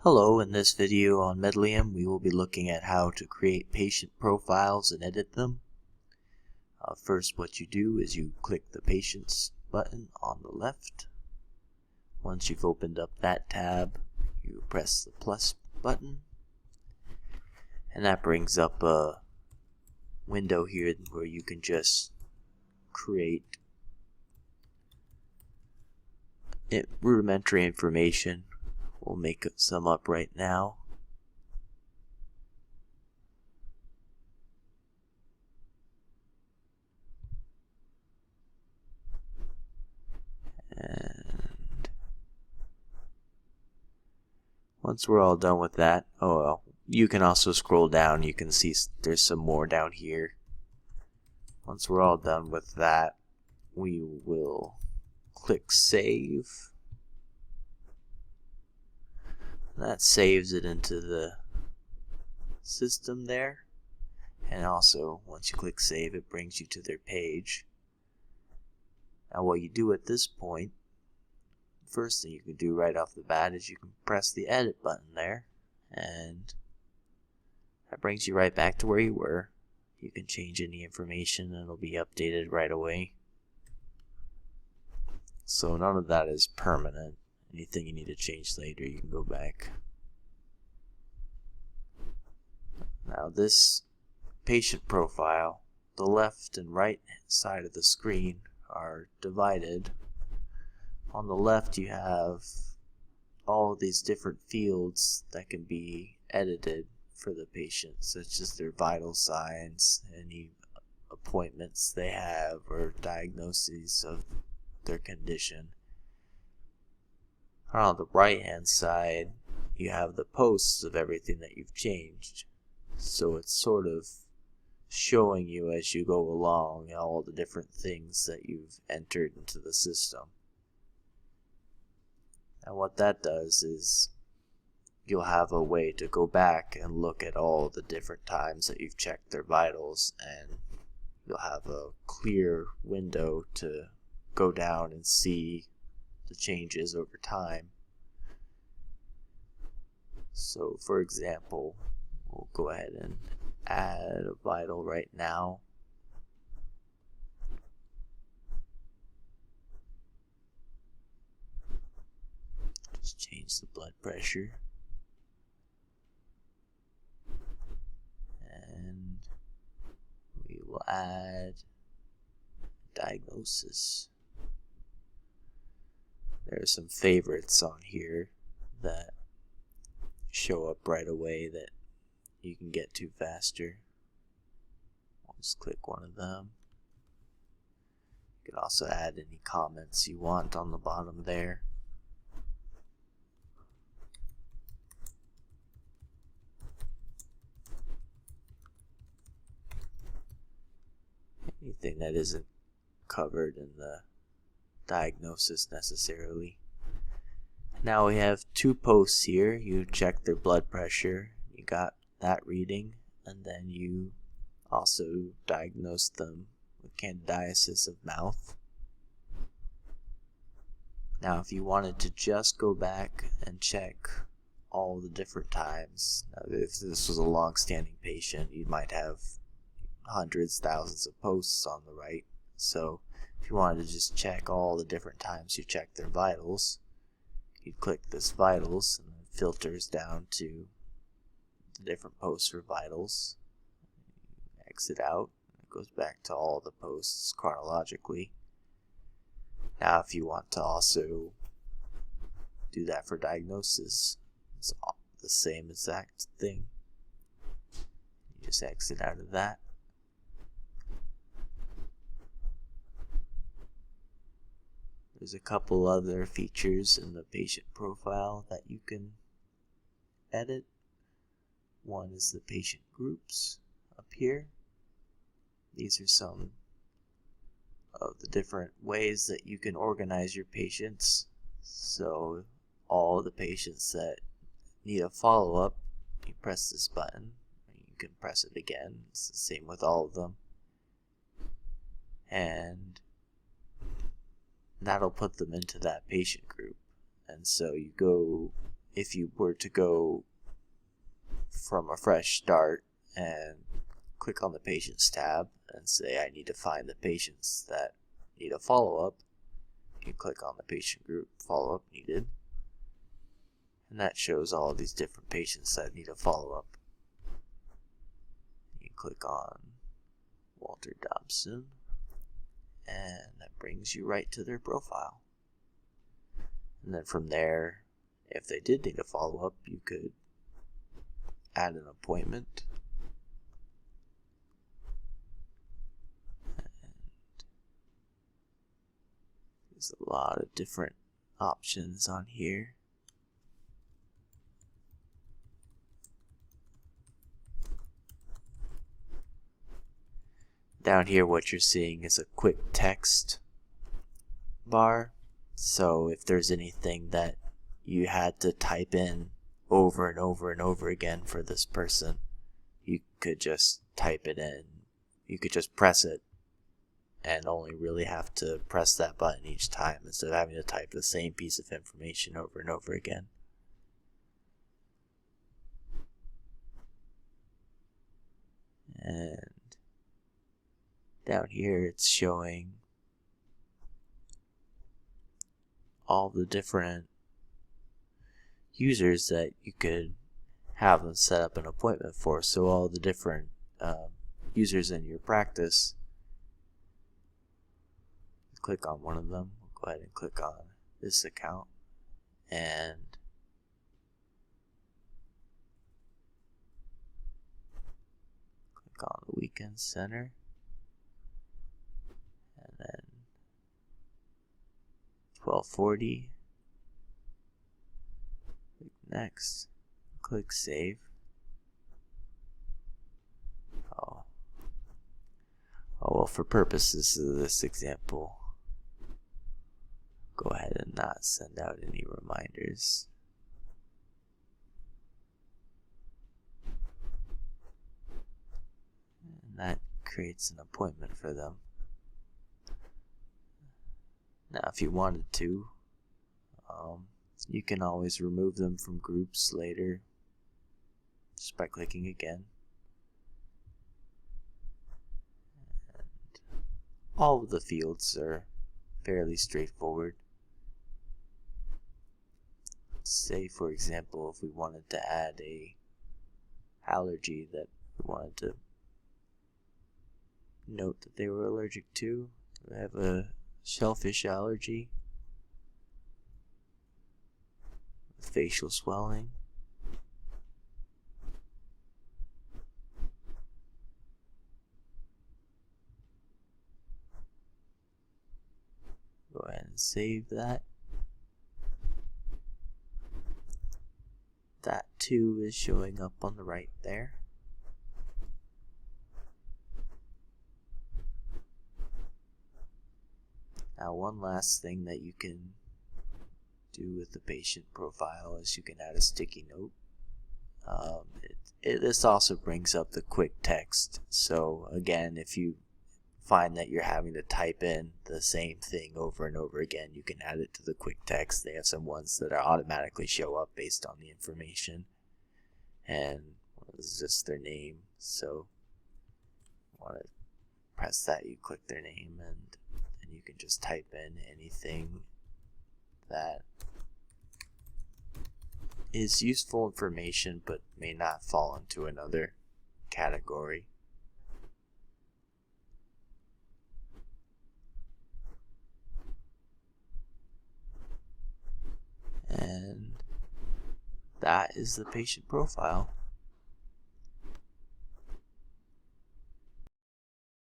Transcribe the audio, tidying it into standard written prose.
Hello, in this video on Medlium we will be looking at how to create patient profiles and edit them. First, what you do is you click the Patients button on the left. Once you've opened up that tab, you press the plus button, and that brings up a window here where you can just create rudimentary information. We'll make some up right now. And once we're all done with that, you can also scroll down. You can see there's some more down here. Once we're all done with that, we will click Save. That saves it into the system there. And also, once you click Save, it brings you to their page. Now what you do at this point, first thing you can do right off the bat is you can press the Edit button there, and that brings you right back to where you were. You can change any information and it'll be updated right away. So none of that is permanent. Anything you need to change later, you can go back. Now this patient profile, the left and right side of the screen are divided. On the left you have all of these different fields that can be edited for the patient, such as their vital signs, any appointments they have, or diagnoses of their condition. On the right hand side you have the posts of everything that you've changed. So it's sort of showing you as you go along all the different things that you've entered into the system. And what that does is you'll have a way to go back and look at all the different times that you've checked their vitals, and you'll have a clear window to go down and see the changes over time. So for example, we'll go ahead and add a vital right now. Just change the blood pressure. And we will add diagnosis. There are some favorites on here that show up right away that you can get to faster. I'll just click one of them. You can also add any comments you want on the bottom there. Anything that isn't covered in the diagnosis necessarily. Now we have two posts here. You check their blood pressure, you got that reading, and then you also diagnosed them with candidiasis of mouth. Now if you wanted to just go back and check all the different times, now if this was a long-standing patient, you might have hundreds, thousands of posts on the right. So if you wanted to just check all the different times you checked their vitals, you'd click this vitals, and it filters down to the different posts for vitals. Exit out, it goes back to all the posts chronologically. Now if you want to also do that for diagnosis, it's the same exact thing. You just exit out of that. There's a couple other features in the patient profile that you can edit. One is the patient groups up here. These are some of the different ways that you can organize your patients. So all the patients that need a follow-up, you press this button. You can press it again. It's the same with all of them. And that'll put them into that patient group. And so you go if you were to go from a fresh start and click on the Patients tab and say I need to find the patients that need a follow-up, you click on the patient group, follow-up needed, and that shows all these different patients that need a follow-up. You click on Walter Dobson, and that brings you right to their profile. And then from there, if they did need a follow-up, you could add an appointment. And there's a lot of different options on here. Down here, what you're seeing is a quick text bar. So if there's anything that you had to type in over and over and over again for this person, you could just type it in. You could just press it and only really have to press that button each time instead of having to type the same piece of information over and over again. And down here it's showing all the different users that you could have them set up an appointment for. So all the different users in your practice, click on one of them. We'll go ahead and click on this account and click on the Weekend Center, and then 1240. Click next. Click save. Oh well, for purposes of this example, go ahead and not send out any reminders. And that creates an appointment for them. Now, if you wanted to, you can always remove them from groups later just by clicking again. And all of the fields are fairly straightforward. Let's say, for example, if we wanted to add a allergy that we wanted to note that they were allergic to. We have a shellfish allergy, facial swelling. Go ahead and save that. That too is showing up on the right there. Now, one last thing that you can do with the patient profile is you can add a sticky note. This also brings up the quick text. So again, if you find that you're having to type in the same thing over and over again, you can add it to the quick text. They have some ones that are automatically show up based on the information. And this is just their name. So want to press that, you click their name, and you can just type in anything that is useful information but may not fall into another category. And that is the patient profile.